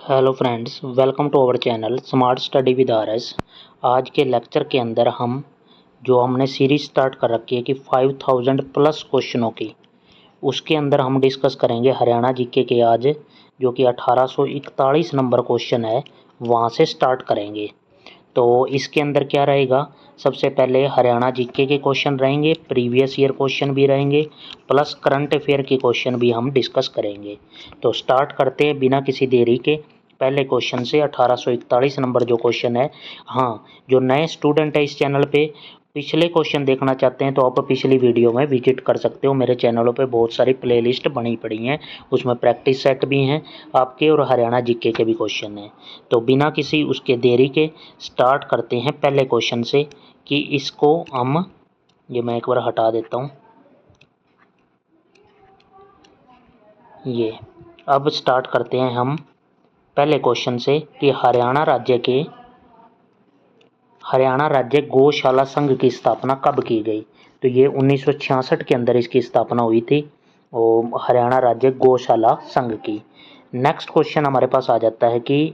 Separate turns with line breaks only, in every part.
Hello friends, welcome to our channel smart study with RS. आज के lecture के अंदर हमने सीरीज स्टार्ट कर रखी है कि 5000 प्लस क्वेश्चनों की, उसके अंदर हम डिस्कस करेंगे हरियाणा जीके के आज, जो कि 1841 नंबर क्वेश्चन है, वहाँ से स्टार्ट करेंगे। तो इसके अंदर क्या रहेगा, सबसे पहले हरियाणा जीके के क्वेश्चन रहेंगे, प्रीवियस ईयर क्वेश्चन भी रहेंगे, प्लस करंट अफेयर के क्वेश्चन भी हम डिस्कस करेंगे। तो स्टार्ट करते हैं बिना किसी देरी के पहले क्वेश्चन से। 1841 नंबर जो क्वेश्चन है, हाँ, जो नए स्टूडेंट है इस चैनल पे, पिछले क्वेश्चन देखना चाहते हैं तो आप पिछली वीडियो में विजिट कर सकते हो। मेरे चैनलों पे बहुत सारी प्लेलिस्ट बनी पड़ी हैं, उसमें प्रैक्टिस सेट भी हैं आपके और हरियाणा जीके के भी क्वेश्चन हैं। तो बिना किसी उसके देरी के स्टार्ट करते हैं पहले क्वेश्चन से कि इसको हम, ये मैं एक बार हटा देता हूँ, ये अब स्टार्ट करते हैं हम पहले क्वेश्चन से कि हरियाणा राज्य गौशाला संघ की स्थापना कब की गई। तो ये 1966 के अंदर इसकी स्थापना हुई थी और हरियाणा राज्य गौशाला संघ की। नेक्स्ट क्वेश्चन हमारे पास आ जाता है कि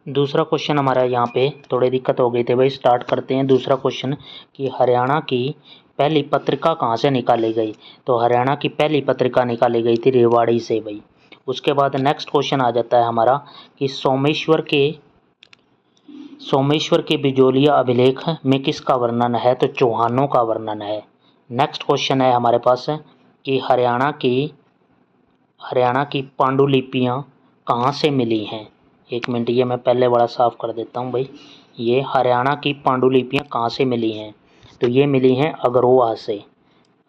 दूसरा क्वेश्चन हमारा यहाँ पे थोड़ी दिक्कत हो गई थी भाई। स्टार्ट करते हैं दूसरा क्वेश्चन कि हरियाणा की पहली पत्रिका कहाँ से निकाली गई। तो हरियाणा की पहली पत्रिका निकाली गई थी रेवाड़ी से भाई। उसके बाद नेक्स्ट क्वेश्चन आ जाता है हमारा कि सोमेश्वर के बिजोलिया अभिलेख में किसका वर्णन है। तो चौहानों का वर्णन है। नेक्स्ट क्वेश्चन है हमारे पास कि हरियाणा की पांडुलिपियाँ कहाँ से मिली हैं। एक मिनट, ये मैं पहले बड़ा साफ कर देता हूँ भाई। ये हरियाणा की पांडुलिपियाँ कहाँ से मिली हैं। तो ये मिली हैं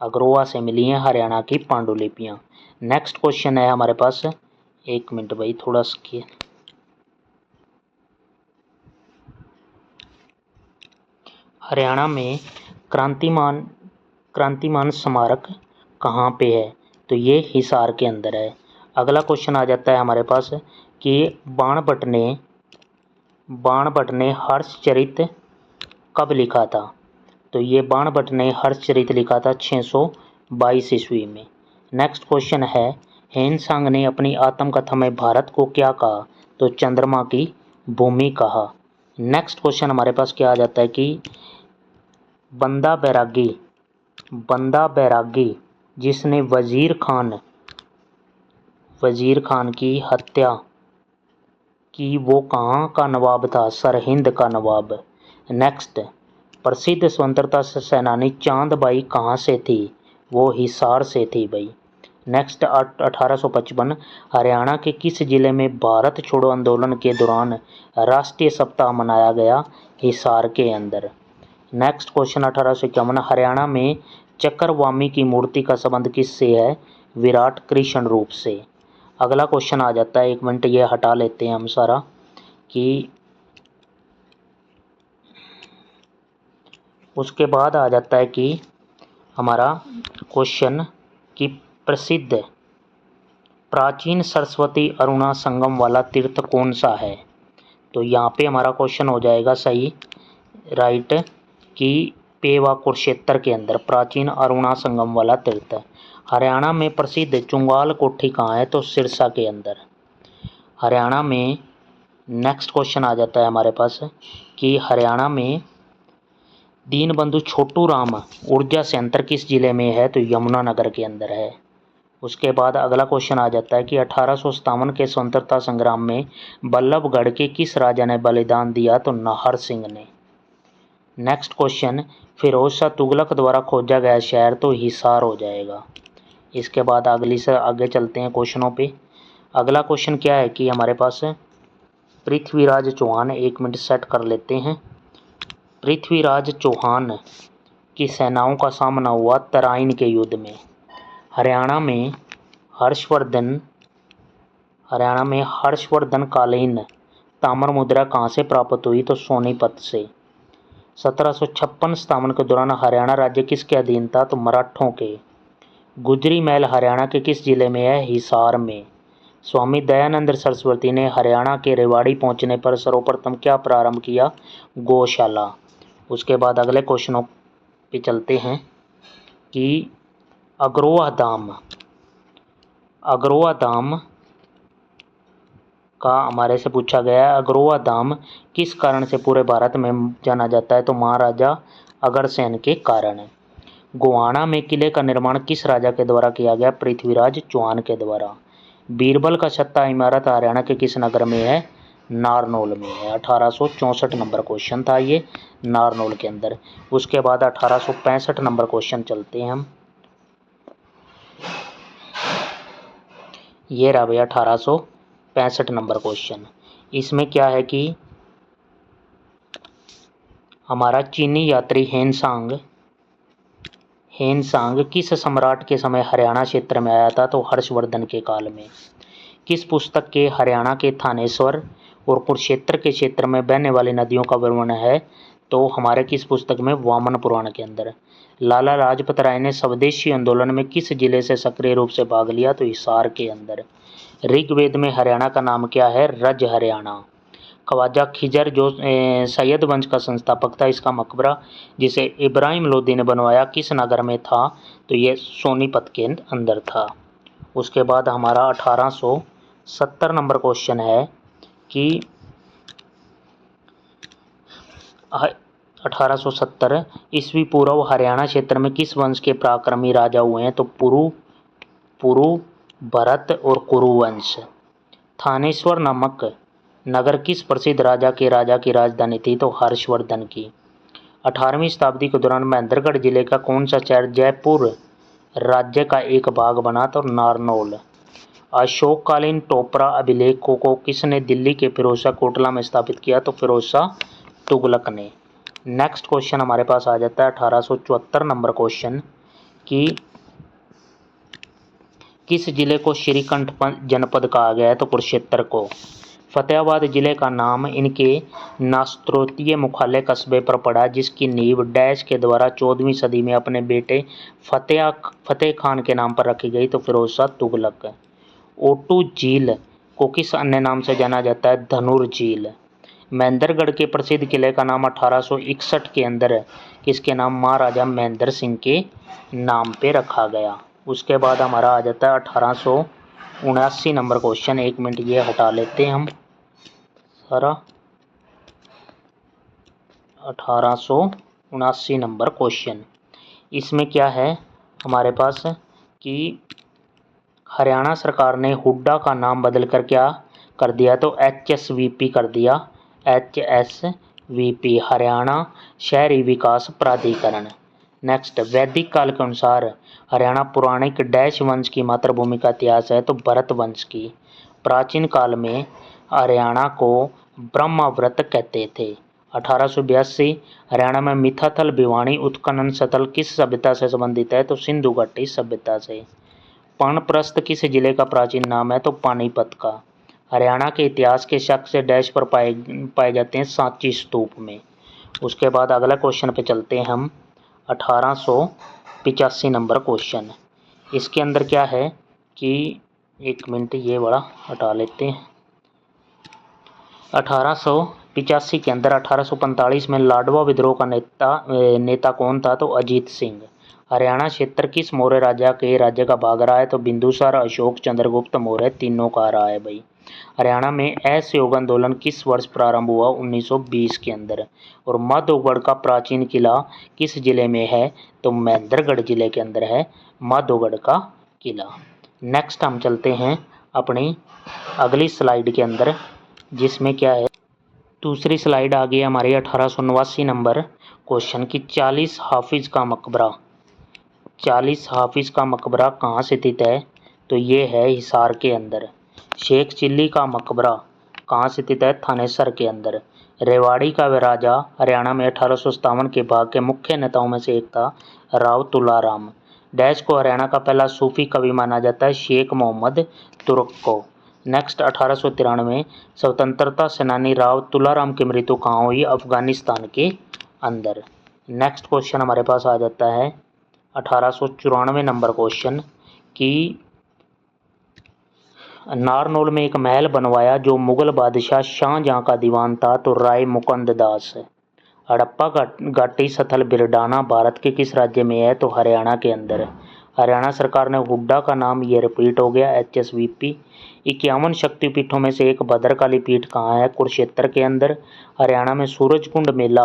अग्रोहा से मिली हैं हरियाणा की पांडुलिपियाँ। नेक्स्ट क्वेश्चन है हमारे पास, एक मिनट भाई, थोड़ा सा हरियाणा में क्रांतिमान स्मारक कहाँ पे है। तो ये हिसार के अंदर है। अगला क्वेश्चन आ जाता है हमारे पास कि बाणभट्ट ने हर्षचरित कब लिखा था। तो ये बाणभट्ट ने हर्षचरित लिखा था 622 ईस्वी में। नेक्स्ट क्वेश्चन है, हेनसांग ने अपनी आत्मकथा में भारत को क्या कहा। तो चंद्रमा की भूमि कहा। नेक्स्ट क्वेश्चन हमारे पास क्या आ जाता है कि बंदा बैरागी जिसने वजीर खान की हत्या की, वो कहाँ का नवाब था। सरहिंद का नवाब। नेक्स्ट, प्रसिद्ध स्वतंत्रता सेनानी चांद बाई कहाँ से थी। वो हिसार से थी भाई। नेक्स्ट, 1855 हरियाणा के किस जिले में भारत छोड़ो आंदोलन के दौरान राष्ट्रीय सप्ताह मनाया गया। हिसार के अंदर। नेक्स्ट क्वेश्चन 1851 हरियाणा में चक्रवामी की मूर्ति का संबंध किससे है। विराट कृष्ण रूप से। अगला क्वेश्चन आ जाता है, एक मिनट ये हटा लेते हैं हम सारा, कि उसके बाद आ जाता है कि हमारा क्वेश्चन कि प्रसिद्ध प्राचीन सरस्वती अरुणा संगम वाला तीर्थ कौन सा है। तो यहाँ पे हमारा क्वेश्चन हो जाएगा सही, राइट, कि पेवा कुरुक्षेत्र के अंदर प्राचीन अरुणा संगम वाला तीर्थ। हरियाणा में प्रसिद्ध चुंगाल कोठी कहाँ है। तो सिरसा के अंदर। हरियाणा में नेक्स्ट क्वेश्चन आ जाता है हमारे पास कि हरियाणा में दीनबंधु छोटू राम ऊर्जा संयंत्र किस जिले में है। तो यमुनानगर के अंदर है। उसके बाद अगला क्वेश्चन आ जाता है कि 1857 के स्वतंत्रता संग्राम में बल्लभगढ़ के किस राजा ने बलिदान दिया। तो नाहर सिंह ने। नेक्स्ट क्वेश्चन, फिरोज शाह तुगलक द्वारा खोजा गया शहर। तो हिसार हो जाएगा। इसके बाद अगली से आगे चलते हैं क्वेश्चनों पे। अगला क्वेश्चन क्या है कि हमारे पास पृथ्वीराज चौहान, एक मिनट सेट कर लेते हैं। पृथ्वीराज चौहान की सेनाओं का सामना हुआ तराइन के युद्ध में। हरियाणा में हर्षवर्धन कालीन ताम्र मुद्रा कहाँ से प्राप्त हुई। तो सोनीपत से। 1756 स्थापना के दौरान हरियाणा राज्य किसके अधीन था। तो मराठों के। गुजरी महल हरियाणा के किस जिले में है। हिसार में। स्वामी दयानंद सरस्वती ने हरियाणा के रेवाड़ी पहुंचने पर सर्वप्रथम क्या प्रारंभ किया। गौशाला। उसके बाद अगले क्वेश्चनों पे चलते हैं कि अग्रोहा धाम का हमारे से पूछा गया है। अग्रोहा धाम किस कारण से पूरे भारत में जाना जाता है? तो महाराजा अग्रसेन के कारण। गोहाना में किले का निर्माण किस राजा के द्वारा किया गया? पृथ्वीराज चौहान के द्वारा। बीरबल का छत्ता इमारत हरियाणा के किस नगर में है? नारनौल में है। 1864 नंबर क्वेश्चन था ये, नारनौल के अंदर। उसके बाद 1865 नंबर क्वेश्चन चलते हैं हम। ये रहा भैया 1865 नंबर क्वेश्चन। इसमें क्या है कि हमारा चीनी यात्री हेनसांग किस सम्राट के समय हरियाणा क्षेत्र में आया था? तो हर्षवर्धन के काल में। किस पुस्तक के हरियाणा के थानेश्वर और कुरुक्षेत्र के क्षेत्र में बहने वाली नदियों का वर्णन है? तो हमारे किस पुस्तक में? वामन पुराण के अंदर। लाला लाजपत राय ने स्वदेशी आंदोलन में किस जिले से सक्रिय रूप से भाग लिया? तो हिसार के अंदर। ऋग्वेद में हरियाणा का नाम क्या है? रज हरियाणा। ख्वाजा खिजर जो सैयद वंश का संस्थापक था, इसका मकबरा जिसे इब्राहिम लोदी ने बनवाया किस नगर में था? तो ये सोनीपत के अंदर था। उसके बाद हमारा 1870 नंबर क्वेश्चन है कि 1870 ईस्वी पूर्व हरियाणा क्षेत्र में किस वंश के पराक्रमी राजा हुए हैं? तो पुरु, भरत और कुरु वंश। थानेश्वर नामक नगर किस प्रसिद्ध राजा की राजधानी थी? तो हर्षवर्धन की। 18वीं शताब्दी के दौरान महेंद्रगढ़ जिले का कौन सा शहर जयपुर राज्य का एक भाग बना? तो नारनौल। अशोककालीन टोपरा अभिलेखों को किसने दिल्ली के फिरोजशाह कोटला में स्थापित किया? तो फिरोजशाह तुगलक ने। नेक्स्ट क्वेश्चन हमारे पास आ जाता है 1874 नंबर क्वेश्चन कि किस जिले को श्रीकंठ जनपद कहा गया है? तो कुरुक्षेत्र को। फतेहाबाद जिले का नाम इनके नास्त्रोतीय मुख्यालय कस्बे पर पड़ा जिसकी नींव डैश के द्वारा 14वीं सदी में अपने बेटे फतेह खान के नाम पर रखी गई? तो फिरोजशाह तुगलक। ओटू झील को किस अन्य नाम से जाना जाता है? धनुर झील। महेंद्रगढ़ के प्रसिद्ध किले का नाम 1861 के अंदर किसके नाम? महाराजा महेंद्र सिंह के नाम पे रखा गया। उसके बाद हमारा आ जाता है 1879 नंबर क्वेश्चन। 1 मिनट ये हटा लेते हैं हम सारा। 1879 नंबर क्वेश्चन। इसमें क्या है हमारे पास कि हरियाणा सरकार ने हुड्डा का नाम बदलकर क्या कर दिया? तो HSVP कर दिया। HSVP हरियाणा शहरी विकास प्राधिकरण। नेक्स्ट, वैदिक काल के अनुसार हरियाणा पौराणिक डैश वंश की मातृभूमि का इतिहास है? तो भरत वंश की। प्राचीन काल में हरियाणा को ब्रह्माव्रत कहते थे। 1882 हरियाणा में मिथाथल भिवानी उत्खनन स्थल किस सभ्यता से संबंधित है? तो सिंधु घाटी सभ्यता से। पानप्रस्थ किस जिले का प्राचीन नाम है? तो पानीपत का। हरियाणा के इतिहास के शक से डैश पर पाए जाते हैं? सांची स्तूप में। उसके बाद अगला क्वेश्चन पे चलते हैं हम। 1885 नंबर क्वेश्चन। इसके अंदर क्या है कि 1 मिनट ये बड़ा हटा लेते हैं। 1885 के अंदर 1845 में लाडवा विद्रोह का नेता कौन था? तो अजीत सिंह। हरियाणा क्षेत्र किस मौर्य राजा के राज्य का भाग रहा है? तो बिंदुसार, अशोक, चंद्रगुप्त मौर्य तीनों का रहा है भाई। हरियाणा में असहयोग आंदोलन किस वर्ष प्रारंभ हुआ? 1920 के अंदर। और माधोगढ़ का प्राचीन किला किस जिले में है? तो महेंद्रगढ़ जिले के अंदर है माधोगढ़ का किला। नेक्स्ट हम चलते हैं अपनी अगली स्लाइड के अंदर, जिसमें क्या है दूसरी स्लाइड आ गई हमारी 1889 नंबर क्वेश्चन की 40 हाफिज का मकबरा। 40 हाफिज का मकबरा कहाँ स्थित है? तो ये है हिसार के अंदर। शेख चिल्ली का मकबरा कहाँ स्थित है? थानेसर के अंदर। रेवाड़ी का वे राजा हरियाणा में 1857 के भाग के मुख्य नेताओं में से एक था राव तुलाराम। डैश को हरियाणा का पहला सूफी कवि माना जाता है? शेख मोहम्मद तुर्क को। नेक्स्ट, 1893 स्वतंत्रता सेनानी राव तुलाराम की मृत्यु कहाँ हुई? अफगानिस्तान के अंदर। नेक्स्ट क्वेश्चन हमारे पास आ जाता है 1894 नंबर क्वेश्चन कि नारनौल में एक महल बनवाया जो मुगल बादशाह शाहजहां का दीवान था? तो राय मुकुंद दास। हड़प्पा घाटी स्थल बिरडाना भारत के किस राज्य में है? तो हरियाणा के अंदर। हरियाणा सरकार ने हुड्डा का नाम ये रिपीट हो गया HSVP। 51 शक्तिपीठों में से एक भद्रकाली पीठ कहाँ है? कुरुक्षेत्र के अंदर। हरियाणा में सूरजकुंड मेला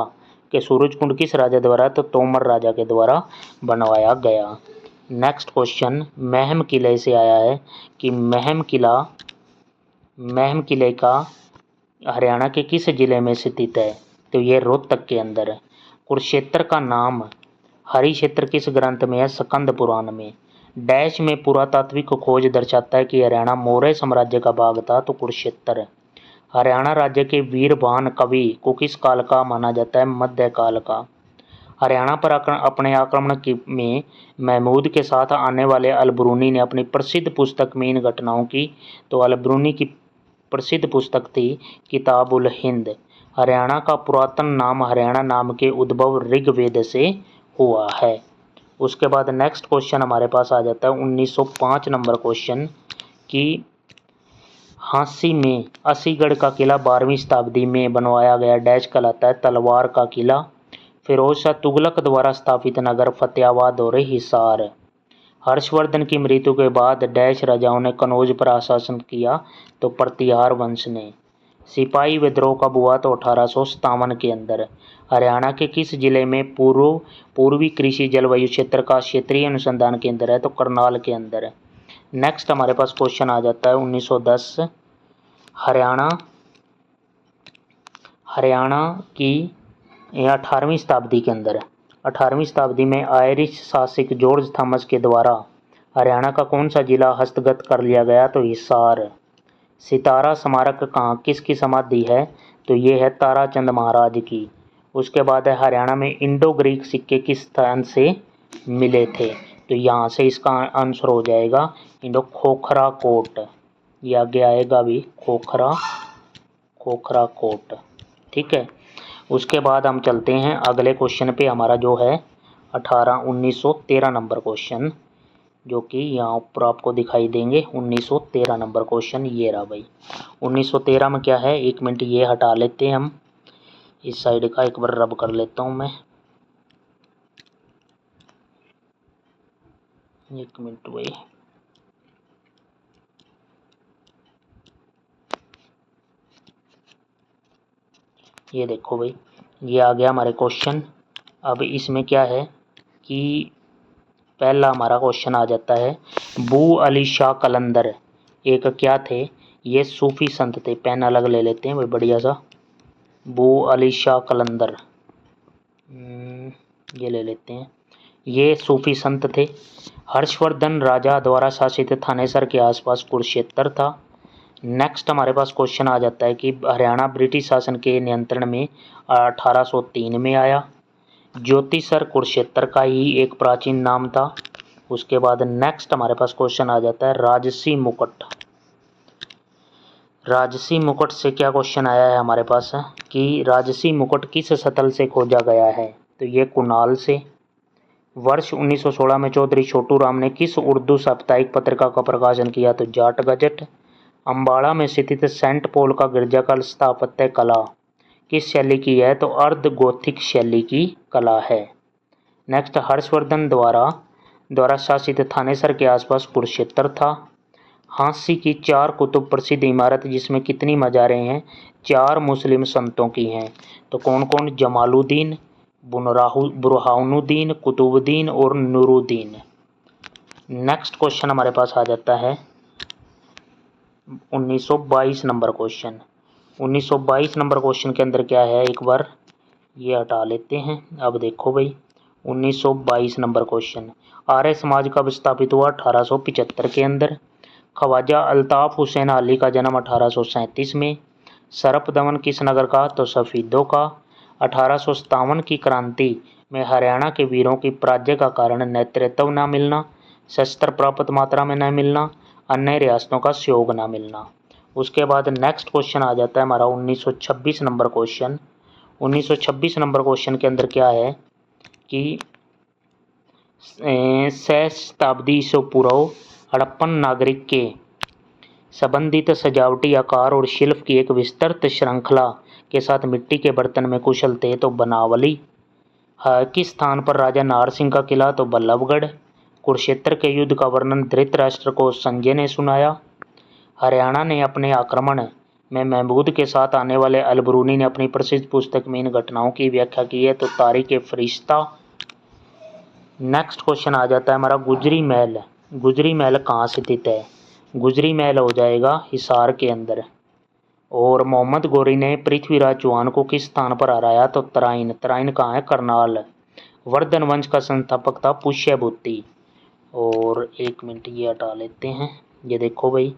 के सूरजकुंड किस राजा द्वारा? तो तोमर राजा के द्वारा बनवाया गया। नेक्स्ट क्वेश्चन महम किले से आया है कि महम किले का हरियाणा के किस जिले में स्थित है? तो ये रोहतक के अंदर है। कुरुक्षेत्र का नाम हरि क्षेत्र किस ग्रंथ में है? स्कंद पुराण में। डैश में पुरातात्विक खोज दर्शाता है कि हरियाणा मौर्य साम्राज्य का भाग था। तो कुरुक्षेत्र। हरियाणा राज्य के वीरभान कवि को किस काल का माना जाता है? मध्यकाल का। हरियाणा पर अपने आक्रमण में महमूद के साथ आने वाले अलबरूनी ने अपनी प्रसिद्ध पुस्तक में इन घटनाओं की। तो अलबरूनी की प्रसिद्ध पुस्तक थी किताबुल हिंद। हरियाणा का पुरातन नाम हरियाणा नाम के उद्भव ऋग्वेद से हुआ है। उसके बाद नेक्स्ट क्वेश्चन हमारे पास आ जाता है 1905 नंबर क्वेश्चन कि हांसी में असीगढ़ का किला 12वीं शताब्दी में बनवाया गया डैश कहलाता है? तलवार का किला। फिरोज शाह तुगलक द्वारा स्थापित नगर फतेहाबाद और हिसार। हर्षवर्धन की मृत्यु के बाद डैश राजाओं ने कनौज पर शासन किया? तो प्रतिहार वंश ने। सिपाही विद्रोह कब हुआ? तो 1857 के अंदर। हरियाणा के किस जिले में पूर्वी कृषि जलवायु क्षेत्र का क्षेत्रीय अनुसंधान केंद्र है? तो करनाल के अंदर। नेक्स्ट हमारे पास क्वेश्चन आ जाता है 1910 हरियाणा की 18वीं शताब्दी के अंदर। 18वीं शताब्दी में आयरिश शासक जॉर्ज थॉमस के द्वारा हरियाणा का कौन सा जिला हस्तगत कर लिया गया? तो हिसार। सितारा स्मारक कहाँ किसकी समाधि है? तो ये है ताराचंद महाराज की। उसके बाद है हरियाणा में इंडो ग्रीक सिक्के किस स्थान से मिले थे? तो यहाँ से इसका आंसर हो जाएगा इंडो खोखरा कोट। ये आगे आएगा भी खोखरा कोट। ठीक है। उसके बाद हम चलते हैं अगले क्वेश्चन पे हमारा जो है 1913 नंबर क्वेश्चन जो कि यहाँ ऊपर आपको दिखाई देंगे। 1913 नंबर क्वेश्चन ये रहा भाई। 1913 में क्या है? 1 मिनट ये हटा लेते हैं हम, इस साइड का एक बार रब कर लेता हूँ मैं। 1 मिनट भाई। ये देखो भाई, ये आ गया हमारे क्वेश्चन। अब इसमें क्या है कि पहला हमारा क्वेश्चन आ जाता है बू अली शाह कलंदर एक क्या थे? ये सूफी संत थे। पेन अलग ले लेते हैं भाई बढ़िया सा। बू अली शाह कलंदर ये ले लेते हैं। ये सूफी संत थे। हर्षवर्धन राजा द्वारा शासित थानेसर के आसपास कुरुक्षेत्र था। नेक्स्ट हमारे पास क्वेश्चन आ जाता है कि हरियाणा ब्रिटिश शासन के नियंत्रण में 1803 में आया। ज्योतिसर कुरुक्षेत्र का ही एक प्राचीन नाम था। उसके बाद नेक्स्ट हमारे पास क्वेश्चन आ जाता है राजसी मुकुट। राजसी मुकुट से क्या क्वेश्चन आया है हमारे पास कि राजसी मुकुट किस स्थल से खोजा गया है? तो ये कुणाल से। वर्ष 1916 में चौधरी छोटू राम ने किस उर्दू साप्ताहिक पत्रिका का प्रकाशन किया? तो जाट गजट। अम्बाड़ा में स्थित सेंट पॉल का गिरजाघर स्थापत्य कला किस शैली की है? तो अर्ध गोथिक शैली की कला है। नेक्स्ट हर्षवर्धन द्वारा शासित थानेसर के आसपास कुरुक्षेत्र था। हांसी की 4 कुतुब प्रसिद्ध इमारत जिसमें कितनी मज़ारें हैं? 4 मुस्लिम संतों की हैं। तो कौन कौन? जमालुद्दीन, बुरहानुद्दीन, कुतुबुद्दीन और नूरुद्दीन। नेक्स्ट क्वेश्चन हमारे पास आ जाता है 1922 नंबर क्वेश्चन। 1922 नंबर क्वेश्चन के अंदर क्या है? एक बार ये हटा लेते हैं। अब देखो भाई 1922 नंबर क्वेश्चन आर्य समाज कब स्थापित हुआ? 1875 के अंदर। ख्वाजा अल्ताफ हुसैन अली का जन्म 1837 में। सरफ दमन किस नगर का? तो सफ़ीदों का। 1857 की क्रांति में हरियाणा के वीरों की पराजय का कारण नेतृत्व न मिलना, शस्त्र पर्याप्त मात्रा में न मिलना, अन्य रियासतों का सहयोग न मिलना। उसके बाद नेक्स्ट क्वेश्चन आ जाता है हमारा 1926 नंबर क्वेश्चन। 1926 नंबर क्वेश्चन के अंदर क्या है कि सहस्राब्दी ईसा पूर्व हड़प्पन नागरिक के संबंधित सजावटी आकार और शिल्प की एक विस्तृत श्रृंखला के साथ मिट्टी के बर्तन में कुशल थे तो बनावली। किस स्थान पर राजा नारसिंह का किला तो बल्लभगढ़। कुरुक्षेत्र के युद्ध का वर्णन धृतराष्ट्र को संजय ने सुनाया। हरियाणा ने अपने आक्रमण में महमूद के साथ आने वाले अलबरूनी ने अपनी प्रसिद्ध पुस्तक में इन घटनाओं की व्याख्या की है तो तारीख फरिश्ता। नेक्स्ट क्वेश्चन आ जाता है हमारा गुजरी महल। गुजरी महल कहाँ स्थित है? गुजरी महल हो जाएगा हिसार के अंदर। और मोहम्मद गौरी ने पृथ्वीराज चौहान को किस स्थान पर हराया तो तराइन। तराइन कहाँ है? करनाल। वर्धन वंश का संस्थापक था पुष्यभूति। और 1 मिनट ये हटा लेते हैं। ये देखो भाई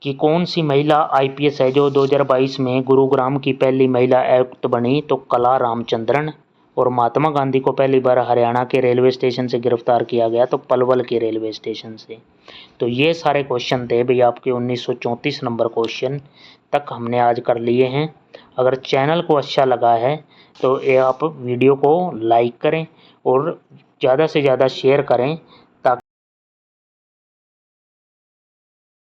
कि कौन सी महिला आईपीएस है जो 2022 में गुरुग्राम की पहली महिला आयुक्त बनी तो कला रामचंद्रन। और महात्मा गांधी को पहली बार हरियाणा के रेलवे स्टेशन से गिरफ्तार किया गया तो पलवल के रेलवे स्टेशन से। तो ये सारे क्वेश्चन थे भाई आपके 1934 नंबर क्वेश्चन तक हमने आज कर लिए हैं। अगर चैनल को अच्छा लगा है तो ये आप वीडियो को लाइक करें और ज़्यादा से ज़्यादा शेयर करें